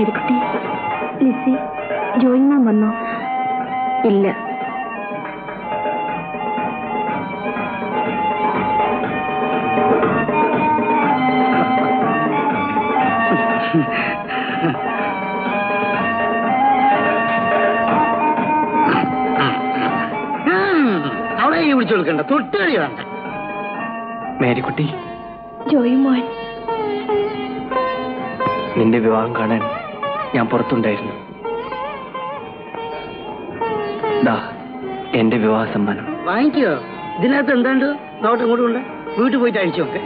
മേരിക്കുട്ടി, ലിസി ജോയിമാൻ വന്നോ? ഇല്ല. അവളെ വിളിച്ചു കൊടുക്കണ്ട, തൊട്ടുകളി വേണ്ട. മേരിക്കുട്ടി, ജോയിമോൻ, നിന്റെ വിവാഹം കാണാൻ ഞാൻ പുറത്തുണ്ടായിരുന്നു. ദാ എന്റെ വിവാഹ സമ്മാനം. വാങ്ങിക്കോ. ഇതിനകത്ത് എന്താണ്ട് നോട്ട് ഇങ്ങോട്ട് കൊണ്ട് വീട്ടിൽ പോയിട്ട് അഴിച്ചു നോക്ക്.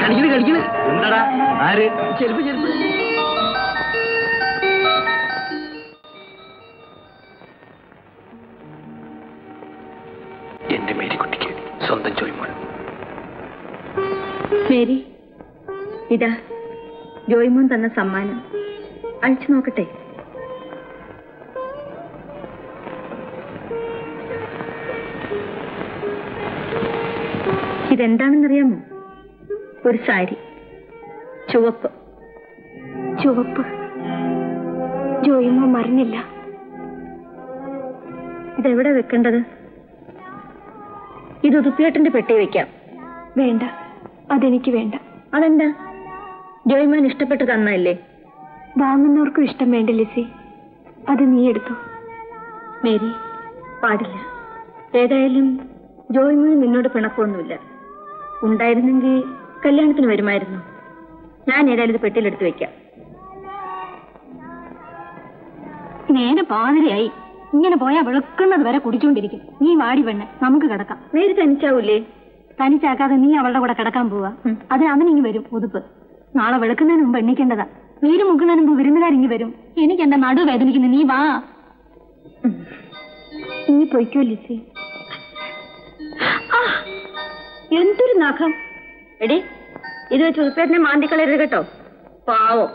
കളിക്കണ് കളിക്കണ്. എന്താടാ? ആര്? ചെരുപ്പ് ചെരുപ്പ്. എന്റെ മേരിക്കുട്ടിക്ക് സ്വന്തം ജോയിമോൻ. മേരി, ഇതാ ജോയിമോൻ തന്ന സമ്മാനം. അഴിച്ചു നോക്കട്ടെ. ഇതെന്താണെന്നറിയാമോ? ഒരു സാരി, ചുവപ്പ്. ചുവപ്പ്? ജോയിമോൻ മറിഞ്ഞില്ല. ഇതെവിടെ വെക്കേണ്ടത്? ഇത് ഉതുപ്പിയേട്ടന്റെ പെട്ടി വെക്കാം. വേണ്ട, അതെനിക്ക് വേണ്ട. അതെന്താ? ജോയിമാൻ ഇഷ്ടപ്പെട്ട് തന്നല്ലേ? വാങ്ങുന്നവർക്കും ഇഷ്ടം വേണ്ട ലിസി, അത് നീ എടുത്തു. മേരി, പാടില്ല. ഏതായാലും ജോയിമാൻ നിന്നോട് പിണക്കൊന്നുമില്ല. ഉണ്ടായിരുന്നെങ്കിൽ കല്യാണത്തിന് വരുമായിരുന്നു. ഞാൻ ഏതായാലും ഇത് പെട്ടിയിലെടുത്ത് വെക്കാം. നേരെ പാതിരയായി. ഇങ്ങനെ പോയാൽ വിളക്കുന്നത് വരെ കുടിച്ചുകൊണ്ടിരിക്കും. നീ വാടി പെണ്ണെ, നമുക്ക് കിടക്കാം. നേരെ തനിച്ചാവൂലേ? തനിച്ചാക്കാതെ നീ അവളുടെ കൂടെ കിടക്കാൻ പോവാ. അതിന് അവനിങ്ങി വരും ഉതുപ്പ്. നാളെ വെളുക്കുന്നതിന് മുമ്പ് എണ്ണിക്കേണ്ടതാ. നീര് മുക്കുന്നതിന് മുമ്പ് വിരുന്നുകാരിങ്ങി വരും. എനിക്ക് എന്റെ നടു വേദനിക്കുന്നു. നീ വാ. നീ പൊയ്ക്കോ ലിസി. എന്തൊരു നഖം! എടി, ഇത് വെച്ച് ഉതുപ്പേട്ടനെ മാന്തിക്കളയരുത് കേട്ടോ. പാവോ.